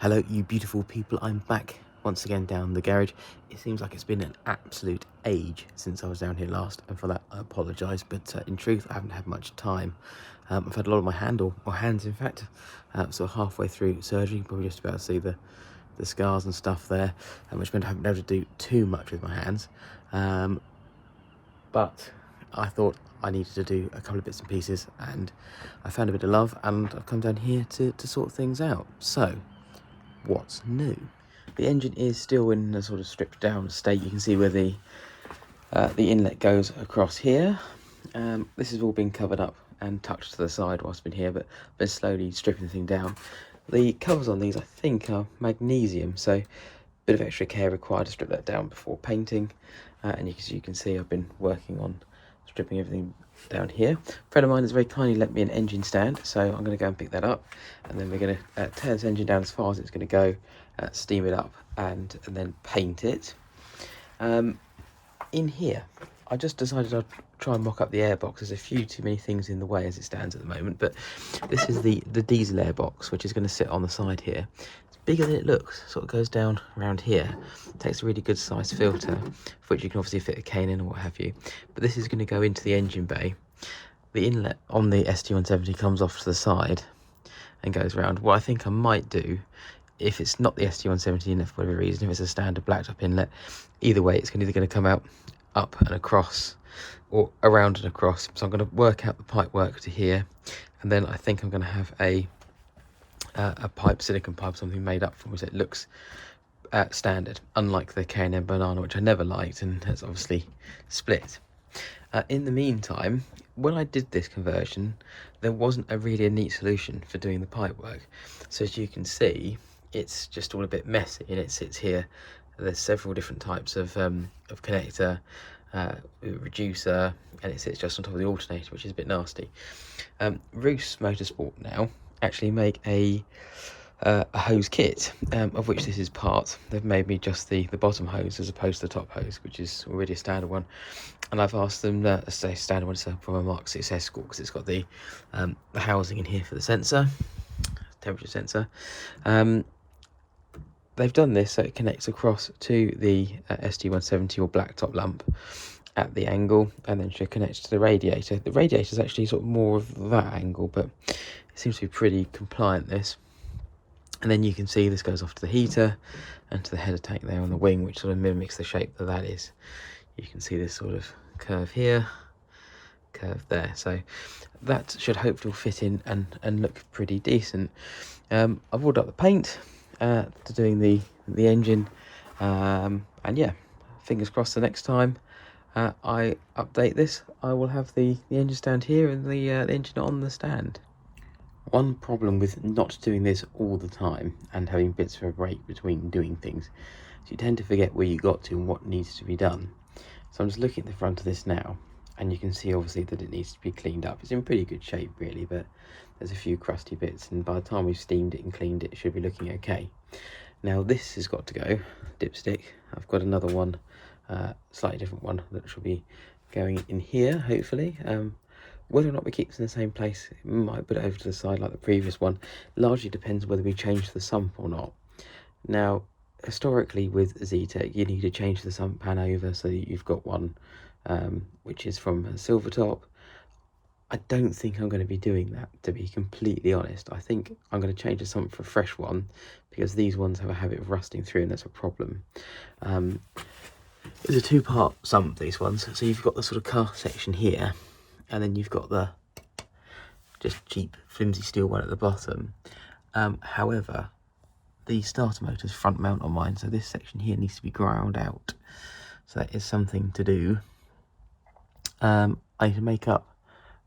Hello you beautiful people, I'm back once again down the garage. It seems like it's been an absolute age since I was down here last, and for that I apologise, but in truth I haven't had much time. I've had a lot of my hands in fact, so halfway through surgery, probably just about to see the scars and stuff there, which meant I haven't been able to do too much with my hands, but I thought I needed to do a couple of bits and pieces, and I found a bit of love and I've come down here to sort things out. So what's new? The engine is still in a sort of stripped down state. You can see where the inlet goes across here. This has all been covered up and tucked to the side whilst I've been here, but I've been slowly stripping the thing down. The covers on these I think are magnesium, so a bit of extra care required to strip that down before painting, and as you can see I've been working on stripping everything down here. A friend of mine has very kindly lent me an engine stand, so I'm going to go and pick that up, and then we're going to tear this engine down as far as it's going to go, steam it up, and then paint it. In here I just decided I'd try and mock up the airbox. There's a few too many things in the way as it stands at the moment, but this is the diesel airbox, which is going to sit on the side here. It's bigger than it looks, sort of goes down around here. It takes a really good size filter, for which you can obviously fit a cane in or what have you, but this is going to go into the engine bay. The inlet on the ST170 comes off to the side and goes around. What I think I might do, if it's not the ST170 inlet for whatever reason, if it's a standard black top inlet, either way it's either going to come out up and across or around and across. So I'm going to work out the pipe work to here, and then I think I'm going to have a pipe, silicone pipe, something made up from which it looks standard, unlike the K&M Banana, which I never liked and has obviously split. In the meantime, when I did this conversion, there wasn't really a neat solution for doing the pipe work. So as you can see, it's just all a bit messy, and it sits here. There's several different types of connector, reducer, and it sits just on top of the alternator, which is a bit nasty. Roos Motorsport now actually make a hose kit, of which this is part. They've made me just the bottom hose as opposed to the top hose, which is already a standard one, and I've asked them to say standard one, so from a Mark 6 Escort, because it's got the housing in here for the sensor, temperature sensor. They've done this so it connects across to the ST170 or black top lamp at the angle, and then should connect to the radiator. The radiator is actually sort of more of that angle, but it seems to be pretty compliant, this. And then you can see this goes off to the heater and to the header tank there on the wing, which sort of mimics the shape that is. You can see this sort of curve here, curve there, so that should hopefully fit in and look pretty decent. I've ordered up the paint to doing the engine, and yeah, fingers crossed the next time I update this I will have the engine stand here and the engine on the stand. One problem with not doing this all the time and having bits of a break between doing things is you tend to forget where you got to and what needs to be done. So I'm just looking at the front of this now, and you can see obviously that it needs to be cleaned up. It's in pretty good shape really, but there's a few crusty bits, and by the time we've steamed it and cleaned it, it should be looking okay. Now this has got to go, dipstick. I've got another one, slightly different one, that should be going in here hopefully. Whether or not we keep it in the same place, it might put it over to the side like the previous one. Largely depends whether we change the sump or not. Now historically with Zetec, you need to change the sump pan over so that you've got one which is from a silver top. I don't think I'm going to be doing that, to be completely honest. I think I'm going to change the sump for a fresh one, because these ones have a habit of rusting through, and that's a problem. There's a two-part sump, these ones. So you've got the sort of cast section here, and then you've got the just cheap flimsy steel one at the bottom. However, the starter motor's front mount on mine, so this section here needs to be ground out. So that is something to do. I need to make up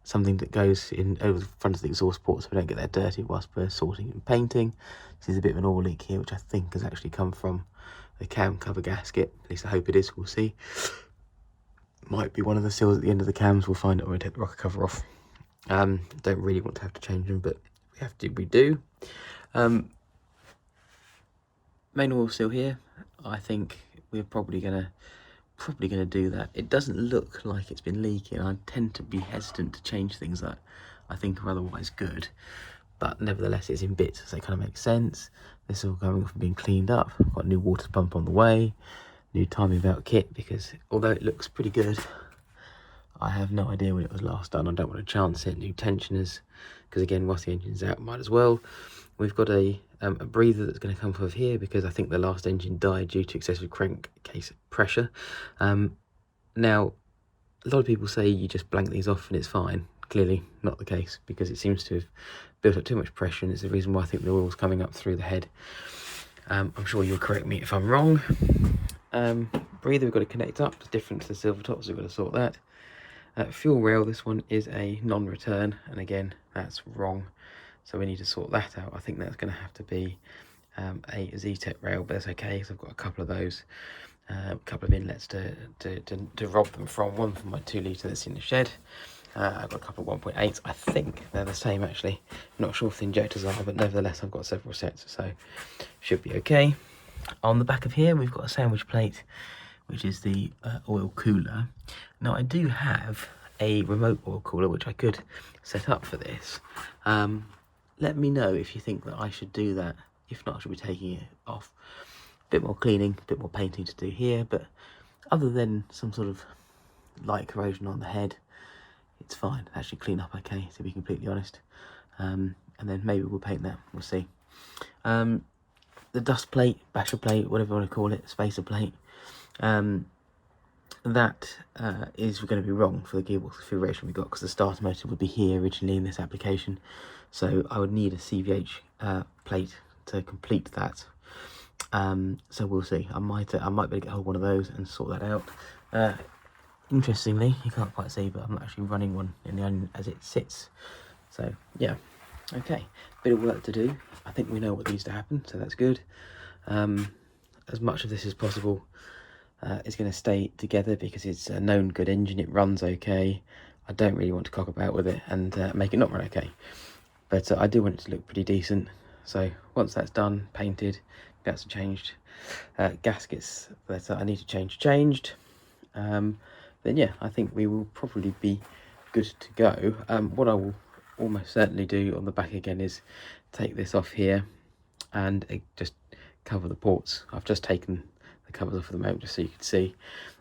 something that goes in over the front of the exhaust port so we don't get that dirty whilst we're sorting and painting. There's a bit of an oil leak here, which I think has actually come from the cam cover gasket. At least I hope it is, we'll see. Might be one of the seals at the end of the cams, we'll find it when we take the rocker cover off. Don't really want to have to change them, but if we have to, we do. Main oil seal here, I think we're probably gonna do that. It doesn't look like it's been leaking. I tend to be hesitant to change things that I think are otherwise good, but nevertheless it's in bits, so it kind of makes sense. This is all going off and being cleaned up. I've got a new water pump on the way, new timing belt kit, because although it looks pretty good, I have no idea when it was last done. I don't want to chance it. New tensioners, because again, whilst the engine's out, might as well. We've got a breather that's going to come off of here, because I think the last engine died due to excessive crankcase pressure. Now, a lot of people say you just blank these off and it's fine. Clearly not the case, because it seems to have built up too much pressure, and it's the reason why I think the oil's coming up through the head. I'm sure you'll correct me if I'm wrong. Breather, we've got to connect up. It's different to the silver tops, we've got to sort that. Fuel rail, this one is a non-return, and again, that's wrong. So we need to sort that out. I think that's going to have to be a Z-Tech rail, but that's okay, because I've got a couple of those. A couple of inlets to rob them from. One for my 2 litre that's in the shed. I've got a couple of 1.8s. I think they're the same actually. I'm not sure if the injectors are, but nevertheless I've got several sets, so should be okay. On the back of here we've got a sandwich plate, which is the oil cooler. Now I do have a remote oil cooler which I could set up for this. Let me know if you think that I should do that. If not, I should be taking it off. Bit more cleaning, a bit more painting to do here, but other than some sort of light corrosion on the head, it's fine. Actually clean up okay, to be completely honest. And then maybe we'll paint that, we'll see. The dust plate, basher plate, whatever you want to call it, spacer plate, that is going to be wrong for the gearbox configuration we got, because the starter motor would be here originally in this application, so I would need a CVH plate to complete that. So we'll see. I might be able to get hold of one of those and sort that out. Interestingly, you can't quite see, but I'm actually running one in the onion as it sits. So yeah, okay, bit of work to do. I think we know what needs to happen, so that's good. As much of this as possible is going to stay together, because it's a known good engine. It runs okay. I don't really want to cock about with it and make it not run okay, but I do want it to look pretty decent. So once that's done, painted, that's changed, gaskets that I need to changed, then yeah, I think we will probably be good to go. What I will almost certainly do on the back again is take this off here and just cover the ports. I've just taken the covers off at the moment just so you can see,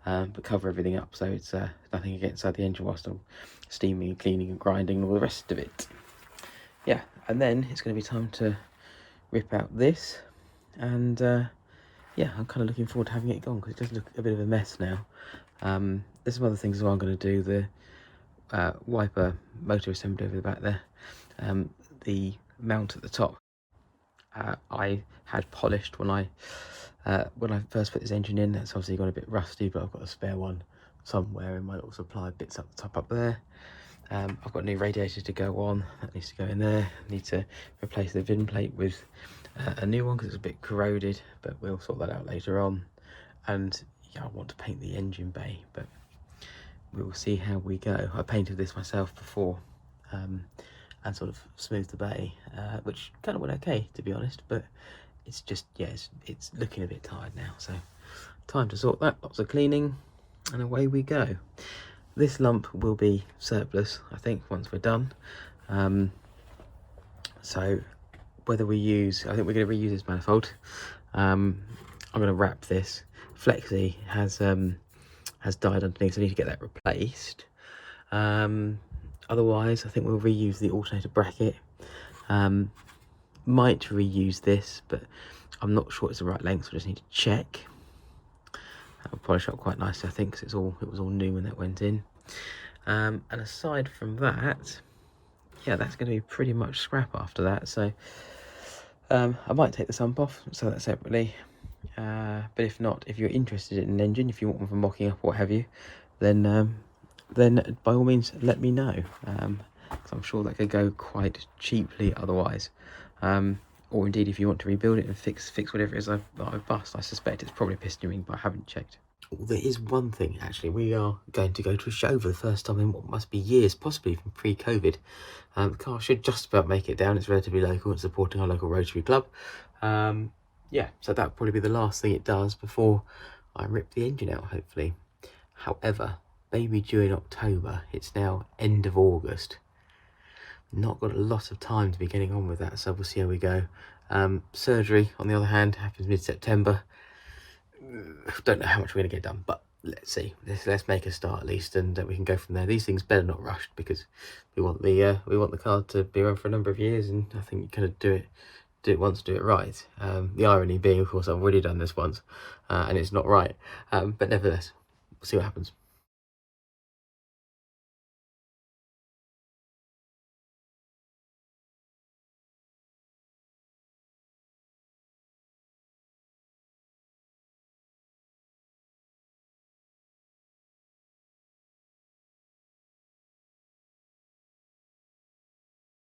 but cover everything up so it's nothing gets inside the engine whilst I'm steaming and cleaning and grinding and all the rest of it. Yeah, and then it's going to be time to rip out this, and yeah, I'm kind of looking forward to having it gone, because it does look a bit of a mess now. There's some other things as well I'm going to do. The wiper motor assembly over the back there, the mount at the top, I had polished when I first put this engine in. That's obviously got a bit rusty, but I've got a spare one somewhere in my little supply bits up the top up there. I've got new radiators to go on, that needs to go in there. I need to replace the VIN plate with a new one, because it's a bit corroded, but we'll sort that out later on. And yeah, I want to paint the engine bay, but we will see how we go. I painted this myself before, and sort of smoothed the bay, which kind of went okay, to be honest, but it's just, yeah, it's looking a bit tired now, so time to sort that. Lots of cleaning, and away we go. This lump will be surplus, I think, once we're done. So whether we use, I think we're going to reuse this manifold. I'm going to wrap this. Flexi has died underneath, so I need to get that replaced. Otherwise, I think we'll reuse the alternator bracket. Might reuse this, but I'm not sure it's the right length, so I just need to check. That'll polish up quite nicely, I think, because it was all new when that went in. And aside from that, yeah, that's going to be pretty much scrap after that. So I might take the sump off, sell that separately. But if not, if you're interested in an engine, if you want one for mocking up or what have you, then by all means let me know, because I'm sure that could go quite cheaply otherwise. Or indeed, if you want to rebuild it and fix whatever it is I've bust. I suspect it's probably a piston ring, but I haven't checked. Well, there is one thing, actually. We are going to go to a show for the first time in what must be years, possibly from pre-COVID. The car should just about make it down. It's relatively local. It's supporting our local Rotary Club. Yeah, so that'll probably be the last thing it does before I rip the engine out, hopefully. However, maybe during October. It's now end of August. Not got a lot of time to be getting on with that, so we'll see how we go. Surgery, on the other hand, happens mid-September. Don't know how much we're going to get done, but let's see. Let's make a start at least, and we can go from there. These things better not rushed, because we want the car to be around for a number of years, and I think you kind of do it once, do it right. The irony being, of course, I've already done this once, and it's not right. But nevertheless, we'll see what happens.